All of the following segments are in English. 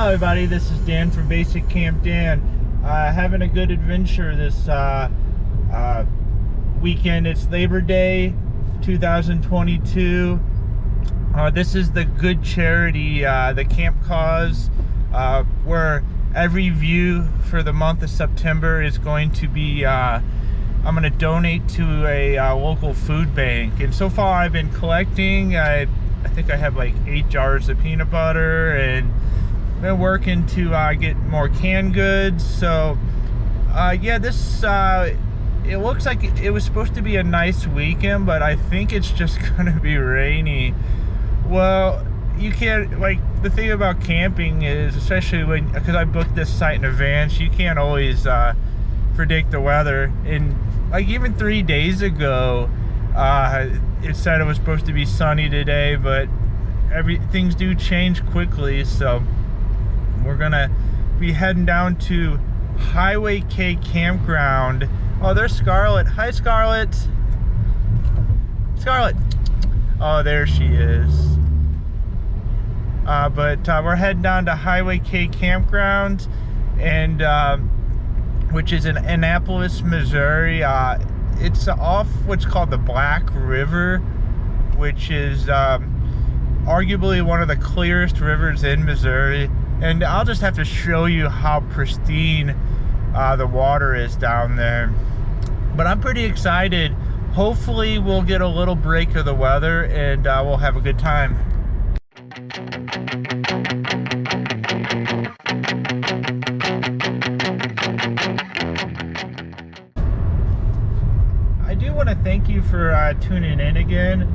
Hello everybody, this is Dan from Basic Camp Dan. Having a good adventure this weekend. It's Labor Day 2022. This is the good charity, the Camp Cause, where every view for the month of September is going to be, I'm going to donate to a local food bank. And so far I've been collecting, I think I have like 8 jars of peanut butter, and been working to get more canned goods. So yeah, this it looks like it was supposed to be a nice weekend, but I think it's just gonna be rainy. Well, you can't, like, the thing about camping is, especially when, because I booked this site in advance, you can't always predict the weather. And like even 3 days ago, it said it was supposed to be sunny today, but things do change quickly. So we're gonna be heading down to Highway K Campground. Oh, there's Scarlett. Hi, Scarlett. Scarlett. Oh, there she is. But we're heading down to Highway K Campground, and which is in Annapolis, Missouri. It's off what's called the Black River, which is arguably one of the clearest rivers in Missouri. And I'll just have to show you how pristine the water is down there. But I'm pretty excited. Hopefully we'll get a little break of the weather, and we'll have a good time. I do want to thank you for tuning in again.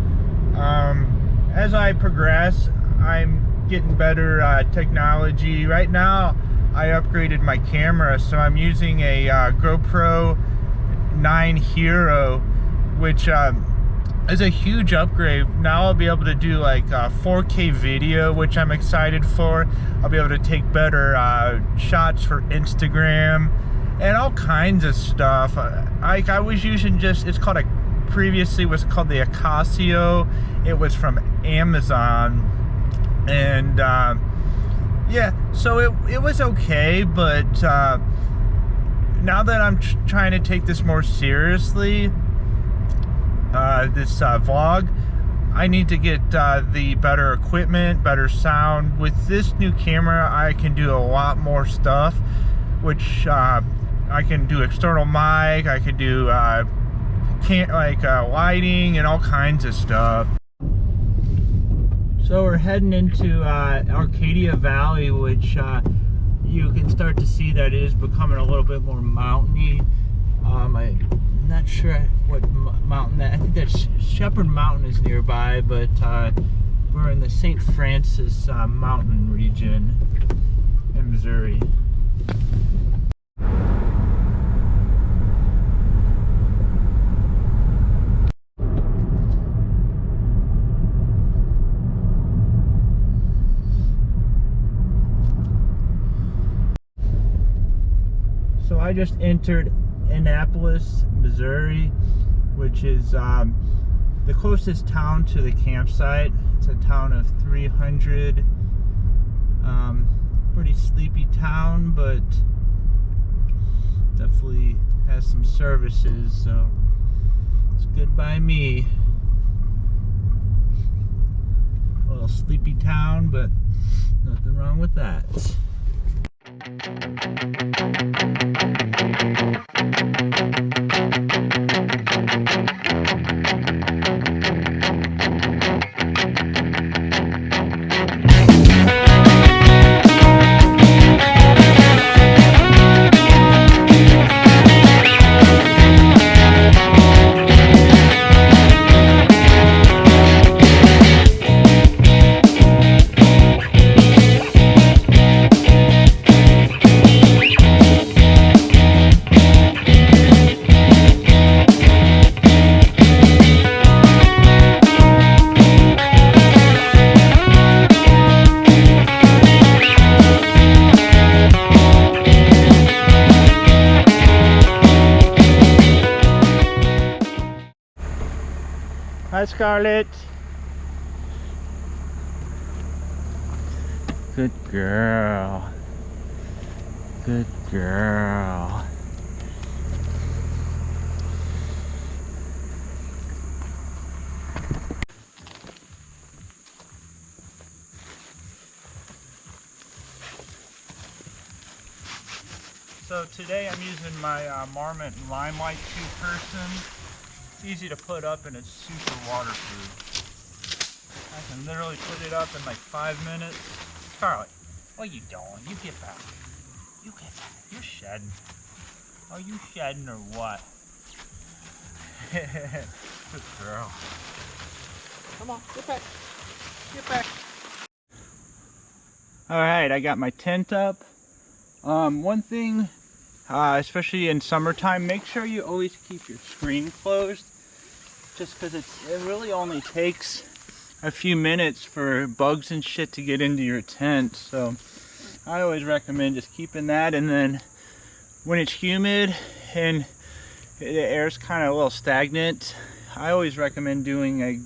As I progress, I'm getting better technology. Right now I upgraded my camera, so I'm using a GoPro 9 Hero, which is a huge upgrade. Now I'll be able to do like 4K video, which I'm excited for. I'll be able to take better shots for Instagram and all kinds of stuff. I was using it's called previously was called the Casio. It was from Amazon. And yeah, so it was okay, but now that I'm trying to take this more seriously, this vlog, I need to get the better equipment, better sound. With this new camera, I can do a lot more stuff, which I can do external mic, I can do lighting and all kinds of stuff. So we're heading into Arcadia Valley, which you can start to see that it is becoming a little bit more mountainy. I'm not sure what mountain that, I think that Shepherd Mountain is nearby, but we're in the St. Francis mountain region in Missouri. So I just entered Annapolis, Missouri, which is the closest town to the campsite. It's a town of 300. Pretty sleepy town, but definitely has some services, so it's good by me. A little sleepy town, but nothing wrong with that. Hi, Scarlett. Good girl. Good girl. So today I'm using my Marmot Limelight 2-person. It's easy to put up and it's super waterproof. I can literally put it up in like 5 minutes. Charlie, what are you doing? You get back. You get back. You're shedding. Are you shedding or what? Good girl. Come on, get back. Get back. Alright, I got my tent up. One thing, especially in summertime, make sure you always keep your screen closed. Just because it really only takes a few minutes for bugs and shit to get into your tent. So I always recommend just keeping that. And then when it's humid and the air's kind of a little stagnant, I always recommend doing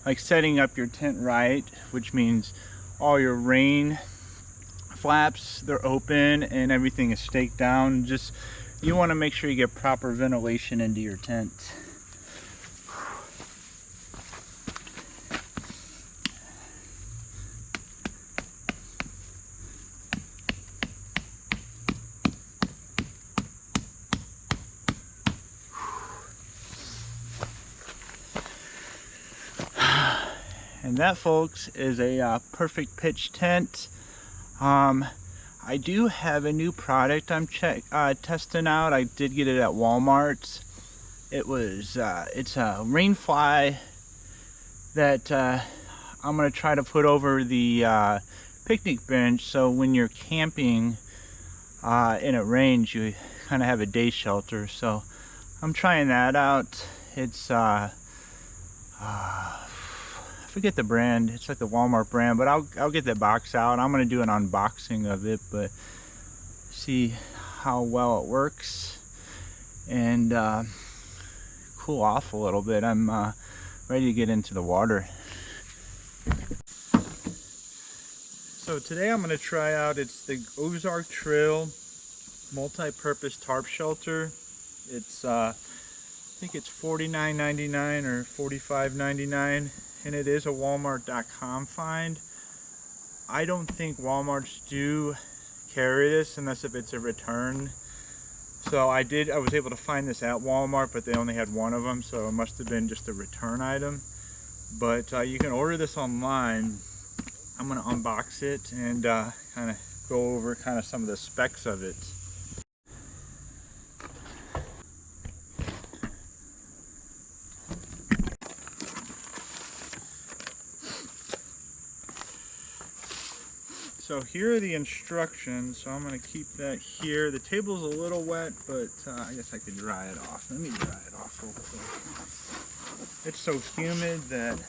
like setting up your tent right, which means all your rain flaps, they're open and everything is staked down. Just, you want to make sure you get proper ventilation into your tent. And that, folks, is a perfect pitch tent. I do have a new product I'm testing out. I did get it at Walmart. It's a rain fly that I'm gonna try to put over the picnic bench, so when you're camping and it rains, you kind of have a day shelter. So I'm trying that out. It's I forget the brand. It's like the Walmart brand, but I'll get that box out. I'm gonna do an unboxing of it, but see how well it works and cool off a little bit. I'm ready to get into the water. So today I'm gonna try out, it's the Ozark Trail multi-purpose tarp shelter. It's I think it's $49.99 or $45.99. And it is a Walmart.com find. I don't think Walmarts do carry this unless if it's a return. So I was able to find this at Walmart, but they only had one of them, so it must have been just a return item. But you can order this online. I'm gonna unbox it and kind of go over kind of some of the specs of it. So here are the instructions, so I'm going to keep that here. The table's a little wet, but I guess I could dry it off. Let me dry it off real quick. It's so humid that it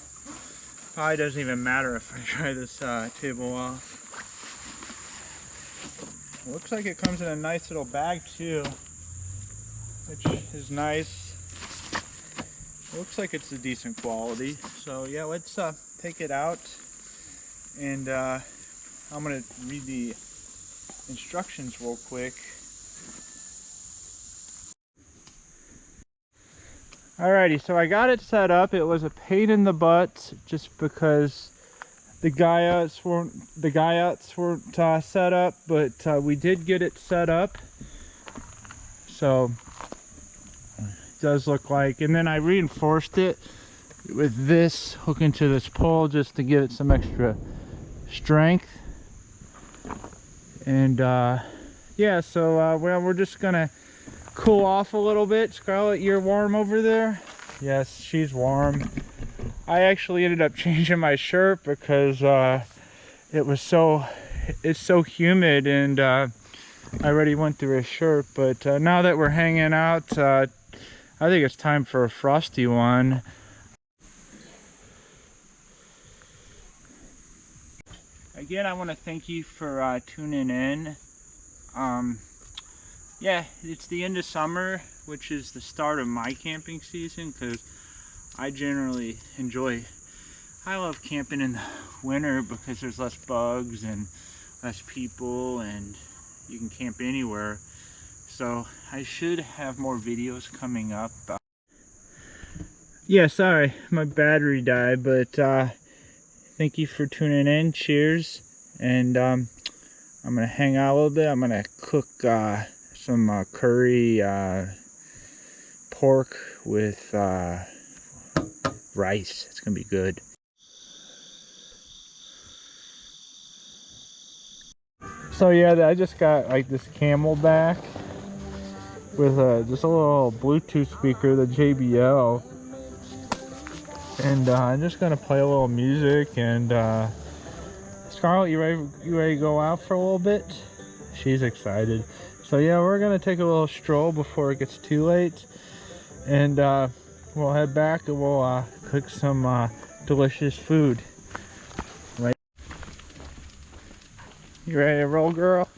probably doesn't even matter if I dry this table off. It looks like it comes in a nice little bag too, which is nice. It looks like it's a decent quality. So yeah, let's take it out and I'm going to read the instructions real quick. Alrighty, so I got it set up. It was a pain in the butt just because the guyouts weren't set up, but we did get it set up. So it does look like, and then I reinforced it with this hook into this pole just to give it some extra strength. And yeah, so well, we're just gonna cool off a little bit. Scarlett, you're warm over there? Yes, she's warm. I actually ended up changing my shirt because it's so humid, and I already went through a shirt. But now that we're hanging out, I think it's time for a frosty one. Again, I want to thank you for tuning in. Yeah, it's the end of summer, which is the start of my camping season, because I love camping in the winter because there's less bugs and less people, and you can camp anywhere. So I should have more videos coming up. Yeah, sorry, my battery died, but thank you for tuning in. Cheers. And I'm gonna hang out a little bit. I'm gonna cook some curry pork with rice. It's gonna be good. So yeah, I just got like this Camelback with just a little Bluetooth speaker, the JBL, and I'm just gonna play a little music. And Scarlett, you ready to go out for a little bit? She's excited. So yeah, we're gonna take a little stroll before it gets too late, and we'll head back and we'll cook some delicious food. Right? You ready to roll, girl?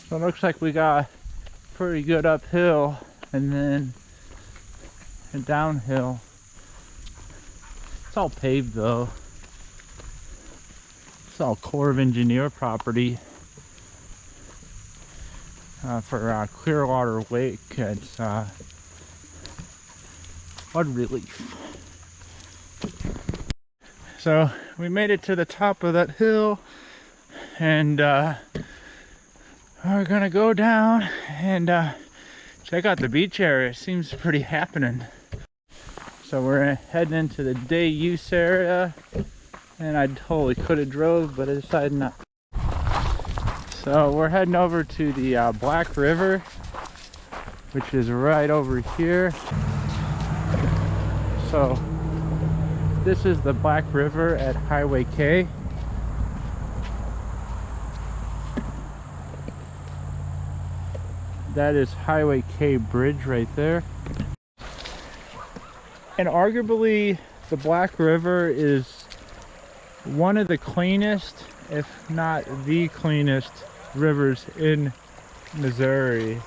So it looks like we got pretty good uphill and then a downhill. It's all paved though. It's all Corps of Engineer property for Clearwater Lake. It's flood relief. So we made it to the top of that hill, and we're gonna go down and check out the beach area. It seems pretty happening. So we're heading into the day use area, and I totally could have drove, but I decided not. So we're heading over to the Black River, which is right over here. So this is the Black River at Highway K. That is Highway K Bridge right there. And arguably the Black River is one of the cleanest, if not the cleanest, rivers in Missouri.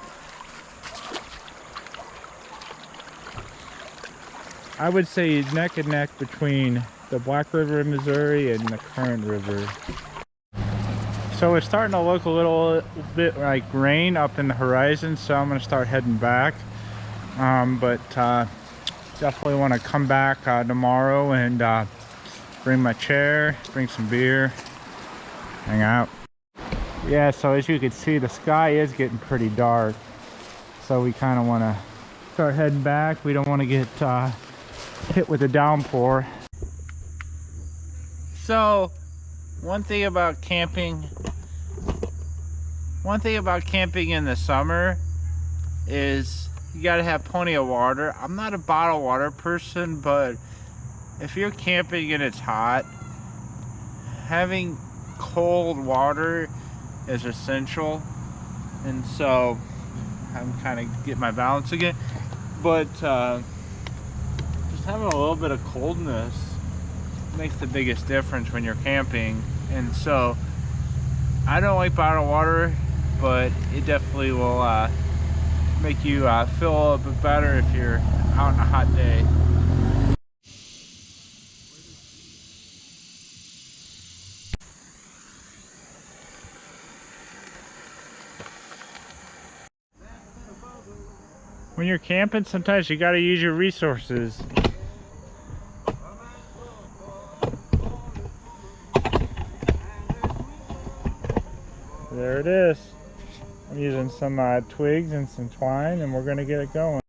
I would say neck and neck between the Black River in Missouri and the Current River. So it's starting to look a little bit like rain up in the horizon, so I'm going to start heading back. But definitely want to come back tomorrow and bring my chair, bring some beer, hang out. Yeah, so as you can see, the sky is getting pretty dark, so we kind of want to start heading back. We don't want to get hit with a downpour. So one thing about camping in the summer is you got to have plenty of water. I'm not a bottled water person, but if you're camping and it's hot, having cold water is essential. And so I'm kind of getting my balance again, but just having a little bit of coldness makes the biggest difference when you're camping. And so I don't like bottled water, but it definitely will make you feel a bit better if you're out on a hot day. When you're camping, sometimes you gotta use your resources. There it is. I'm using some twigs and some twine, and we're gonna get it going.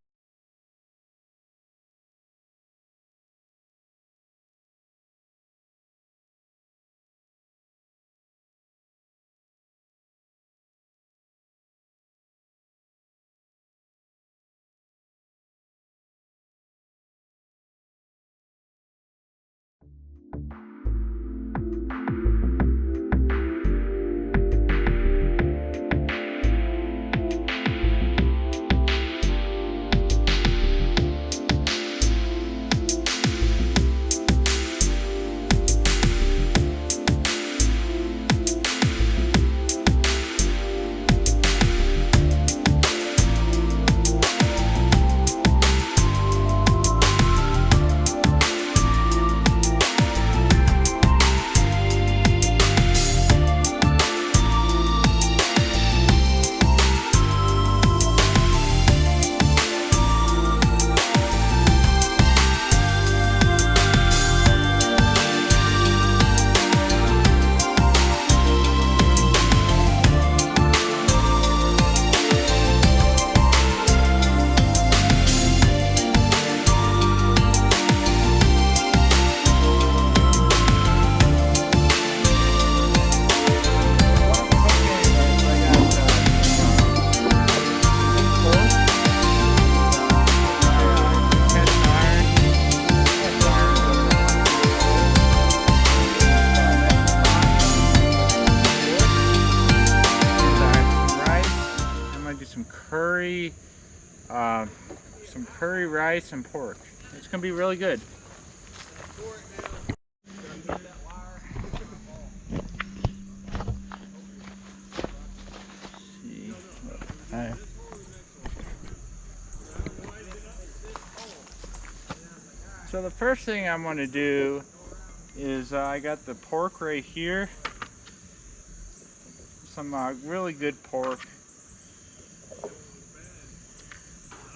some curry rice and pork. It's gonna be really good. So the first thing I'm going to do is I got the pork right here. Some really good pork.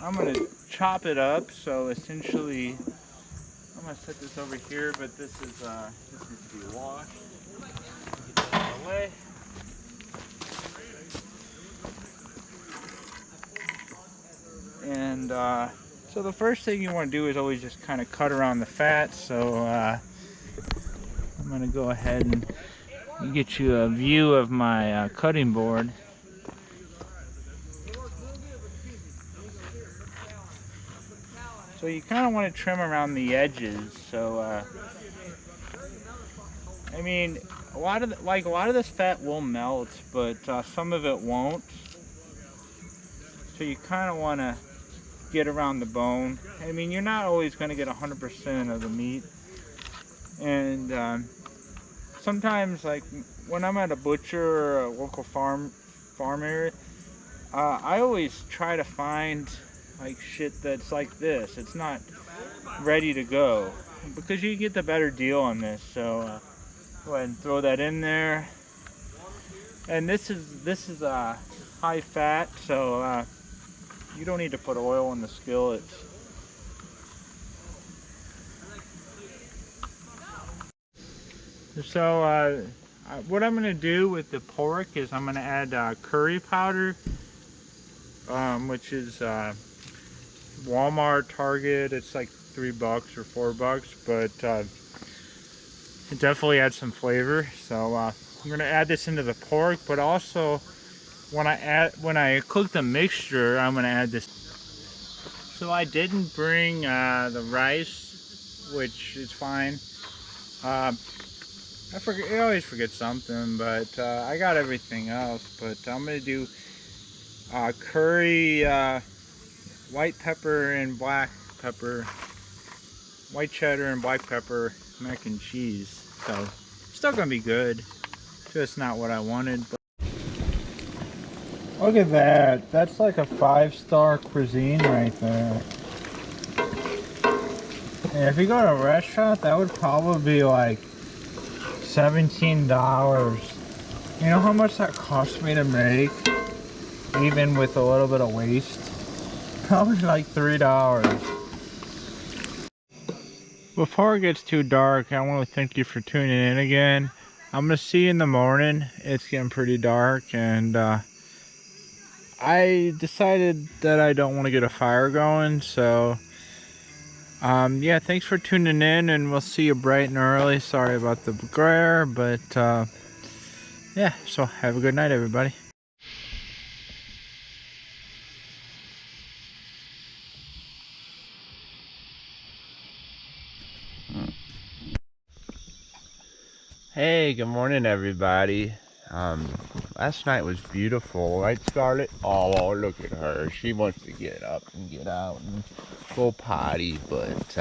I'm going to chop it up. So essentially, I'm going to set this over here, but this needs to be washed. Get that out of the way. And so the first thing you want to do is always just kind of cut around the fat. So I'm going to go ahead and get you a view of my cutting board. So you kind of want to trim around the edges. So I mean, a lot of this fat will melt, but some of it won't. So you kind of want to get around the bone. I mean, you're not always going to get 100% of the meat. And sometimes, like when I'm at a butcher or a local farm area, I always try to find like shit that's like this. It's not ready to go, because you get the better deal on this. So go ahead and throw that in there. And this is high fat, so you don't need to put oil in the skillet. So what I'm going to do with the pork is I'm going to add curry powder, which is Walmart, Target. It's like $3 or $4, but it definitely adds some flavor. So I'm going to add this into the pork, but also when I cook the mixture, I'm going to add this. So I didn't bring the rice, which is fine. I always forget something, but I got everything else. But I'm going to do curry, white pepper and black pepper, white cheddar and black pepper mac and cheese. So still going to be good. Just not what I wanted. But look at that. That's like a 5-star cuisine right there. And if you go to a restaurant, that would probably be like $17. You know how much that cost me to make? Even with a little bit of waste? Probably like $3. Before it gets too dark, I want to thank you for tuning in again. I'm going to see you in the morning. It's getting pretty dark, and I decided that I don't want to get a fire going, so yeah, thanks for tuning in, and we'll see you bright and early. Sorry about the glare, but yeah, so have a good night, everybody. Hey, good morning, everybody. Last night was beautiful, right, Scarlett? Oh, look at her. She wants to get up and get out and go potty, but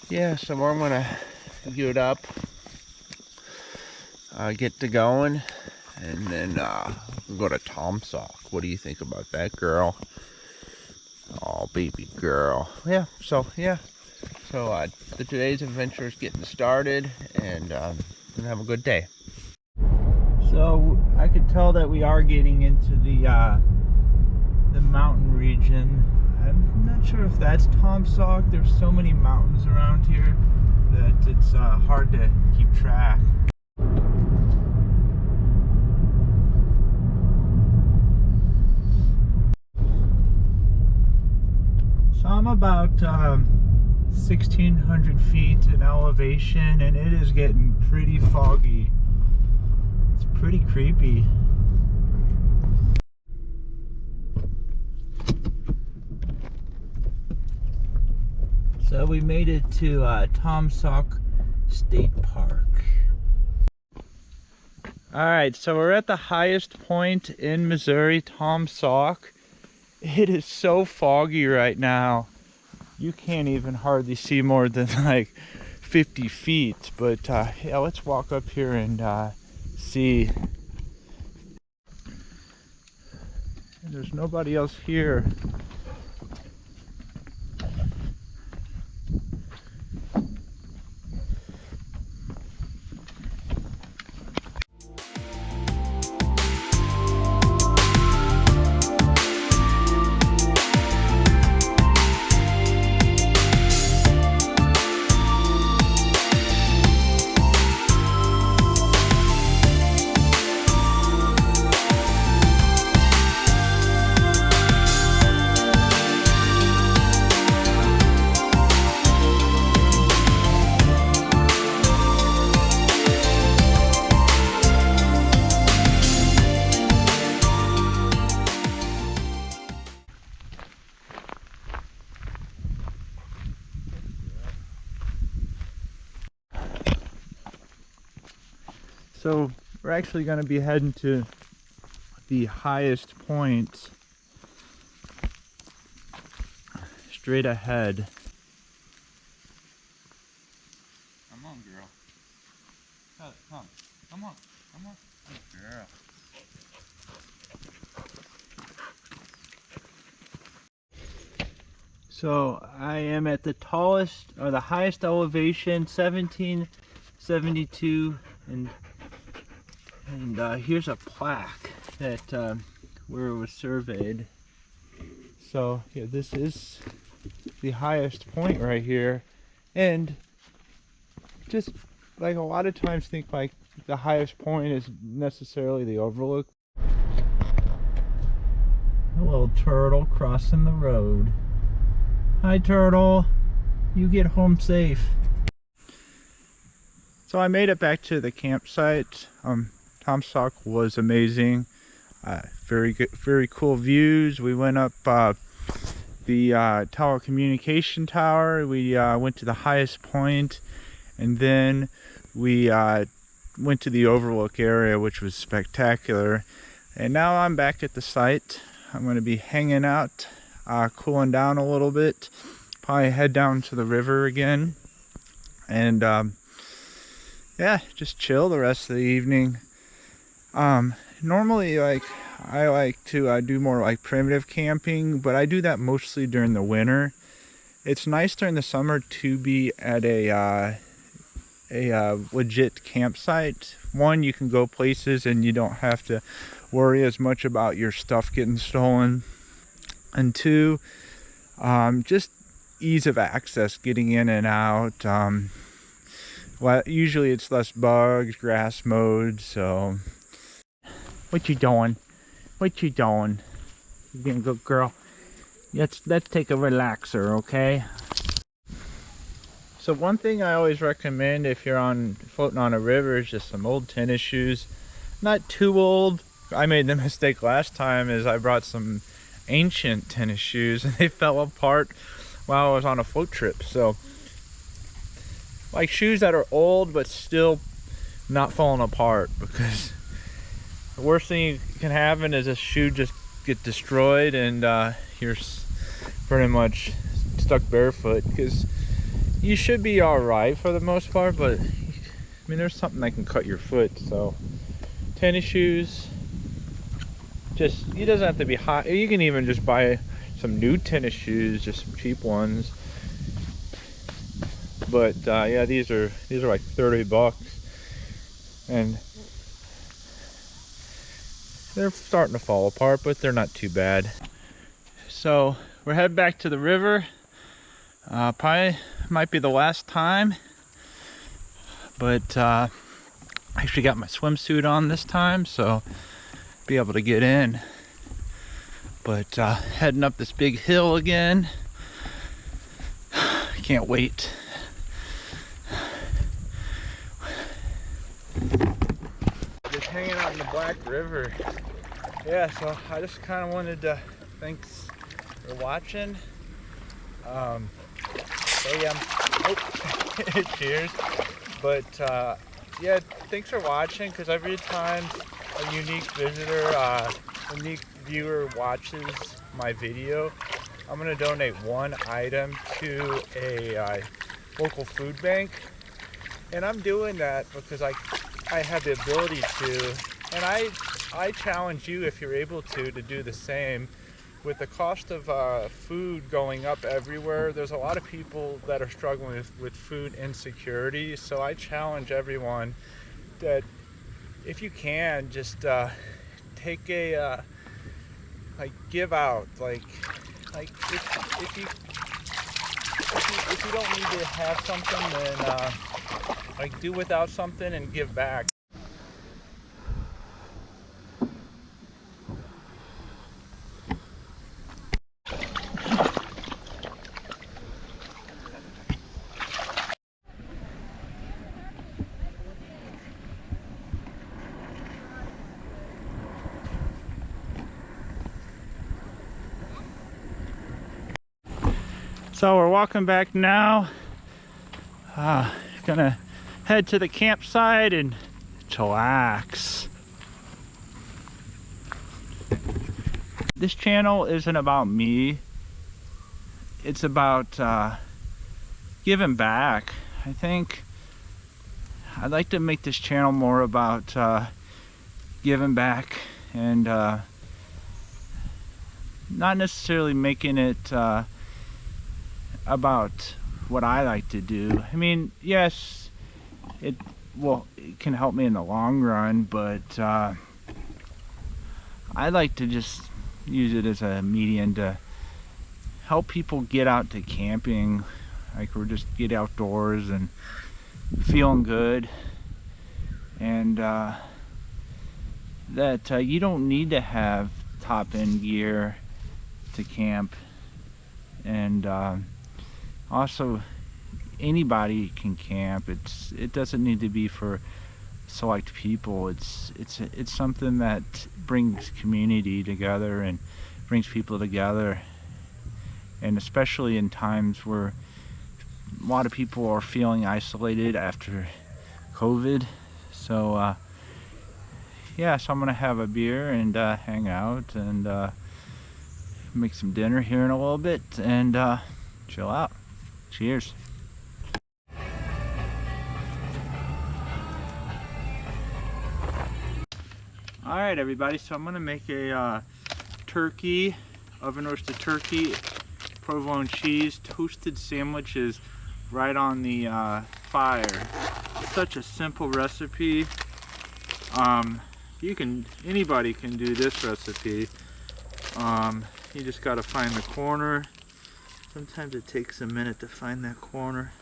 yeah, so I'm gonna get up, get to going, and then go to Taum Sauk. What do you think about that, girl? Oh, baby girl. Yeah, so today's adventure is getting started, and gonna have a good day. so I could tell that we are getting into the mountain region. I'm not sure if that's Taum Sauk. There's so many mountains around here that it's hard to keep track. So I'm about 1,600 feet in elevation, and it is getting pretty foggy. It's pretty creepy. So we made it to Taum Sauk State Park. Alright, so we're at the highest point in Missouri, Taum Sauk. It is so foggy right now. You can't even hardly see more than like 50 feet. But yeah, let's walk up here and see. There's nobody else here. So we're actually going to be heading to the highest point straight ahead. Come on, girl. Come. Come on. Come on. Good girl. So I am at the tallest, or the highest elevation, 1772, and here's a plaque that where it was surveyed. So yeah, this is the highest point right here, and just like a lot of times think like the highest point is necessarily the overlook. A little turtle crossing the road. Hi turtle, you get home safe. So I made it back to the campsite. Taum Sauk was amazing. Very good, very cool views. We went up the telecommunication tower. We went to the highest point, and then we went to the overlook area, which was spectacular. And now I'm back at the site. I'm going to be hanging out, cooling down a little bit. Probably head down to the river again, and yeah, just chill the rest of the evening. Normally, like, I like to do more like primitive camping, but I do that mostly during the winter. It's nice during the summer to be at a legit campsite. One, you can go places and you don't have to worry as much about your stuff getting stolen. And two, just ease of access, getting in and out. Well, usually it's less bugs, grass mowed, so. What you doing? What you doing? You being a good girl? Let's take a relaxer, okay? So one thing I always recommend if you're floating on a river is just some old tennis shoes. Not too old. I made the mistake last time is I brought some ancient tennis shoes and they fell apart while I was on a float trip. So like shoes that are old but still not falling apart, because the worst thing can happen is a shoe just get destroyed and you're pretty much stuck barefoot, because you should be all right for the most part, but I mean there's something that can cut your foot. So tennis shoes, just, it doesn't have to be hot. You can even just buy some new tennis shoes, just some cheap ones. But yeah, these are like $30, and they're starting to fall apart, but they're not too bad. So we're heading back to the river. Probably might be the last time, but I actually got my swimsuit on this time, so be able to get in. But heading up this big hill again. Can't wait. Just hanging out in the Black River. Yeah, so I just kind of wanted to thanks for watching. So yeah, cheers. But yeah, thanks for watching, because every time a unique visitor, a unique viewer watches my video, I'm going to donate one item to a local food bank. And I'm doing that because I have the ability to, and I challenge you, if you're able to do the same. With the cost of food going up everywhere, there's a lot of people that are struggling with food insecurity. So I challenge everyone that if you can, just take a give out. Like if you don't need to have something, then do without something and give back. So we're walking back now. Gonna head to the campsite and chillax. This channel isn't about me. It's about giving back. I think I'd like to make this channel more about giving back and not necessarily making it about what I like to do. I mean, yes, it can help me in the long run, but I like to just use it as a medium to help people get out to camping, we're just get outdoors and feeling good, and that you don't need to have top-end gear to camp, and also anybody can camp. It doesn't need to be for select people. It's something that brings community together and brings people together, and especially in times where a lot of people are feeling isolated after COVID. So yeah, so I'm gonna have a beer and hang out and make some dinner here in a little bit and chill out. Cheers. All right, everybody, so I'm gonna make a turkey, oven roasted turkey, provolone cheese, toasted sandwiches right on the fire. It's such a simple recipe. Anybody can do this recipe. You just gotta find the corner. Sometimes it takes a minute to find that corner.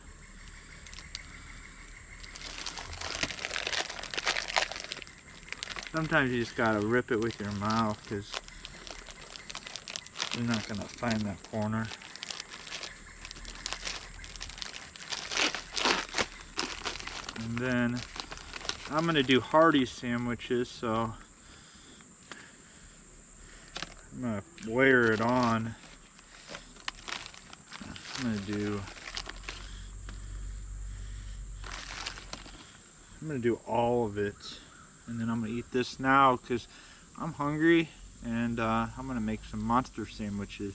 Sometimes you just gotta rip it with your mouth because you're not gonna find that corner. And then I'm gonna do hearty sandwiches, so I'm gonna layer it on. I'm gonna do all of it, and then I'm gonna eat this now because I'm hungry, and I'm gonna make some monster sandwiches.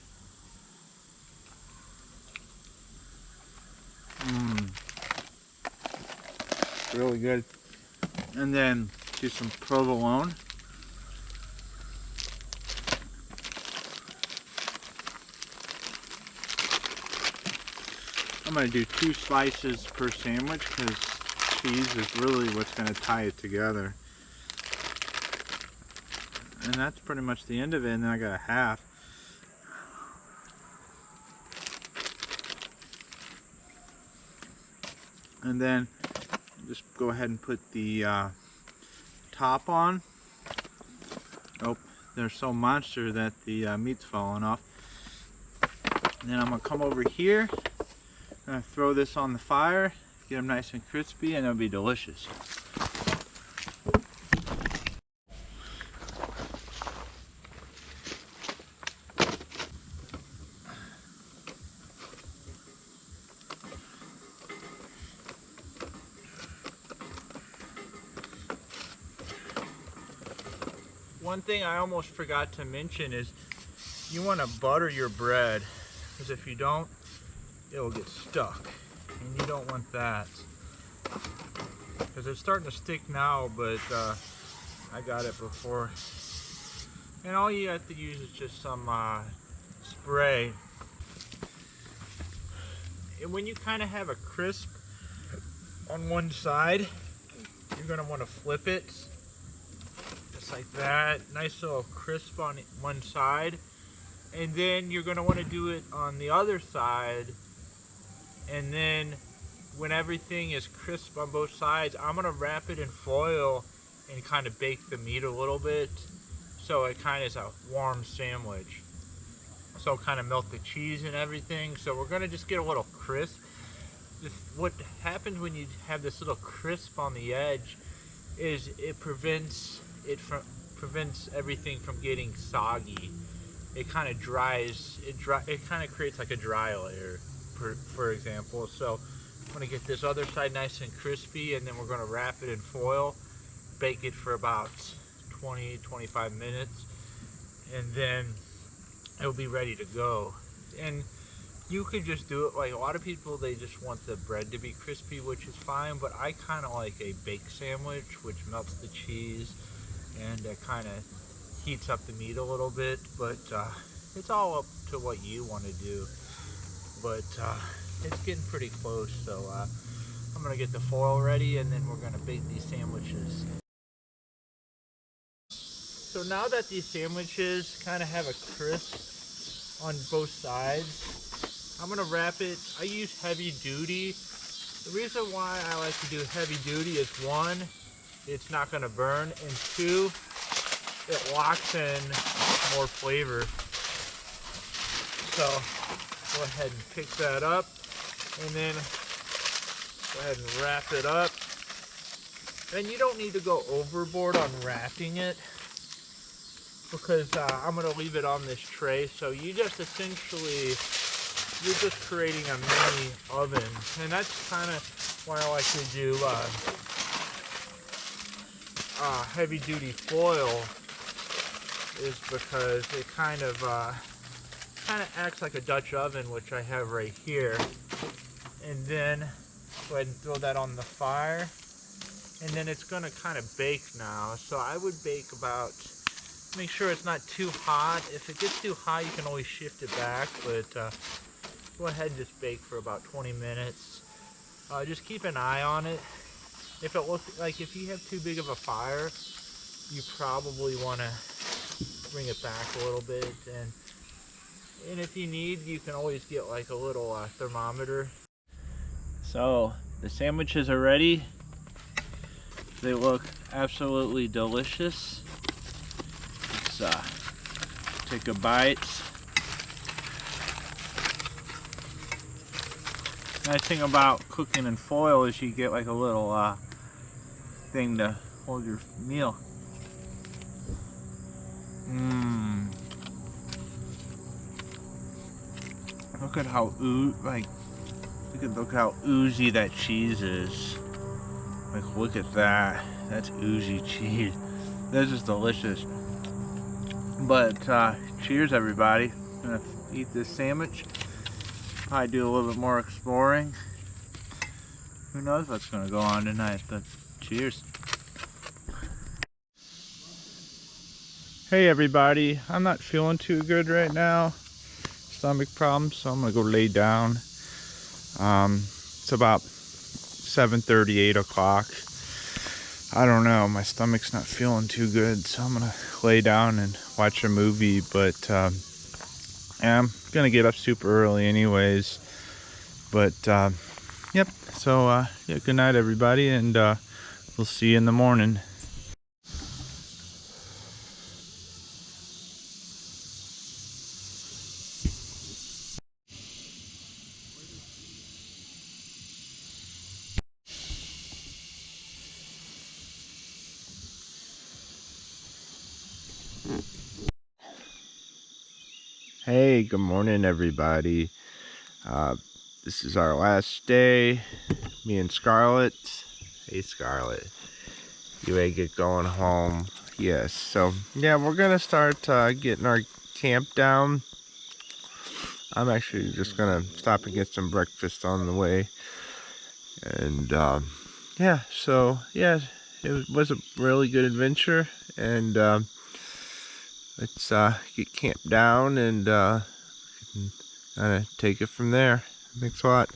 Really good. And then do some provolone. I'm going to do 2 slices per sandwich because cheese is really what's going to tie it together. And that's pretty much the end of it, and then I got a half. And then just go ahead and put the top on. Oh, they're so monster that the meat's falling off. And then I'm going to come over here. I'm going to throw this on the fire, get them nice and crispy, and it'll be delicious. One thing I almost forgot to mention is you want to butter your bread, because if you don't, it will get stuck, and you don't want that. Because it's starting to stick now, but I got it before. And all you have to use is just some spray. And when you kind of have a crisp on one side, you're going to want to flip it just like that. Nice little crisp on one side. And then you're going to want to do it on the other side. And then when everything is crisp on both sides, I'm going to wrap it in foil and kind of bake the meat a little bit, so it kind of is a warm sandwich. So kind of melt the cheese and everything. So we're going to just get a little crisp. What happens when you have this little crisp on the edge is it prevents everything from getting soggy. It kind of dries. It kind of creates like a dry layer, for example. So I'm going to get this other side nice and crispy, and then we're going to wrap it in foil, bake it for about 20-25 minutes, and then it'll be ready to go. And you could just do it like a lot of people, they just want the bread to be crispy, which is fine, but I kind of like a baked sandwich, which melts the cheese and kind of heats up the meat a little bit. But it's all up to what you want to do. But it's getting pretty close, so I'm gonna get the foil ready, and then we're gonna bake these sandwiches. So now that these sandwiches kind of have a crisp on both sides, I'm gonna wrap it. I use heavy duty. The reason why I like to do heavy duty is, one, it's not gonna burn, and two, it locks in more flavor. So go ahead and pick that up, and then go ahead and wrap it up. And you don't need to go overboard on wrapping it, because I'm going to leave it on this tray. So you just essentially, you're just creating a mini oven. And that's kind of why I like to do heavy duty foil, is because it kind of acts like a Dutch oven, which I have right here. And then go ahead and throw that on the fire, and then it's going to kind of bake now. So I would bake about, make sure it's not too hot. If it gets too hot, you can always shift it back, but go ahead and just bake for about 20 minutes. Just keep an eye on it. If it looks like, if you have too big of a fire, you probably want to bring it back a little bit. And if you need, you can always get like a little thermometer. So the sandwiches are ready. They look absolutely delicious. Let's take a bite. Nice thing about cooking in foil is you get like a little thing to hold your meal. Look at how look how oozy that cheese is. Like, look at that. That's oozy cheese. This is delicious. But cheers, everybody. I'm gonna eat this sandwich. I do a little bit more exploring. Who knows what's gonna go on tonight? But cheers. Hey everybody, I'm not feeling too good right now. Stomach problems, so I'm gonna go lay down. It's about 7:30, 8 o'clock. I don't know, my stomach's not feeling too good, so I'm gonna lay down and watch a movie. But yeah, I'm gonna get up super early anyways. But yep, so yeah, good night everybody, and we'll see you in the morning. Hey, good morning everybody. This is our last day, me and Scarlett. Hey Scarlett, you ain't get going home. Yes, so yeah, we're gonna start getting our camp down. I'm actually just gonna stop and get some breakfast on the way. And yeah, so yeah, it was a really good adventure. And let's get camped down and kind of take it from there. Thanks a lot.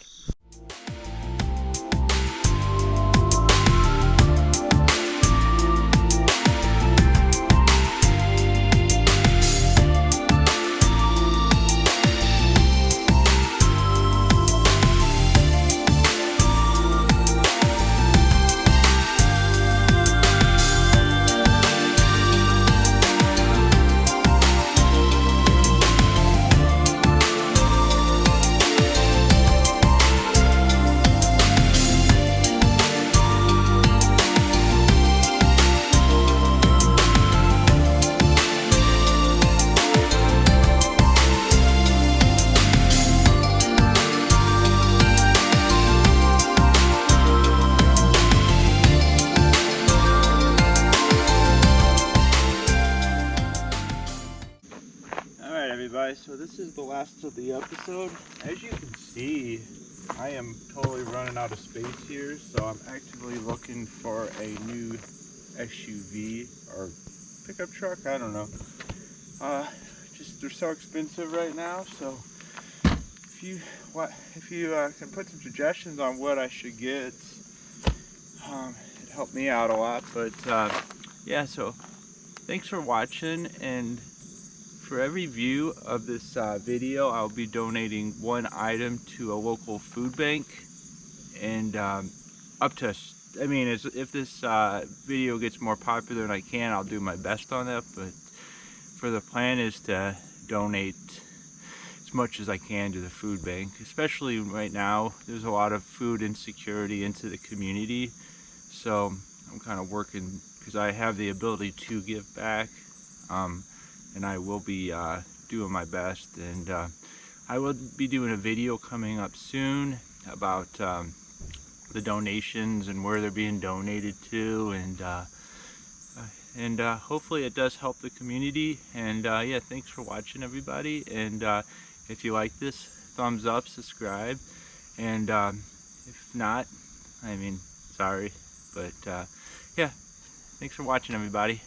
Everybody, so this is the last of the episode. As you can see, I am totally running out of space here, so I'm actively looking for a new SUV or pickup truck. I don't know. Just they're so expensive right now. So if you can put some suggestions on what I should get, it'd help me out a lot. But yeah, so thanks for watching, and for every view of this video, I'll be donating one item to a local food bank, and up to, I mean, if this video gets more popular than I can, I'll do my best on that. But for the plan is to donate as much as I can to the food bank, especially right now. There's a lot of food insecurity into the community, so I'm kind of working because I have the ability to give back. And I will be doing my best, and I will be doing a video coming up soon about the donations and where they're being donated to, and hopefully it does help the community. And yeah, thanks for watching, everybody, and if you like this, thumbs up, subscribe, and if not, I mean, sorry, but yeah, thanks for watching, everybody.